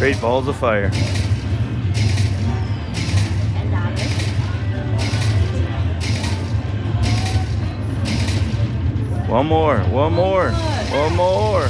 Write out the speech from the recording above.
Great balls of fire. One more, one more, one more.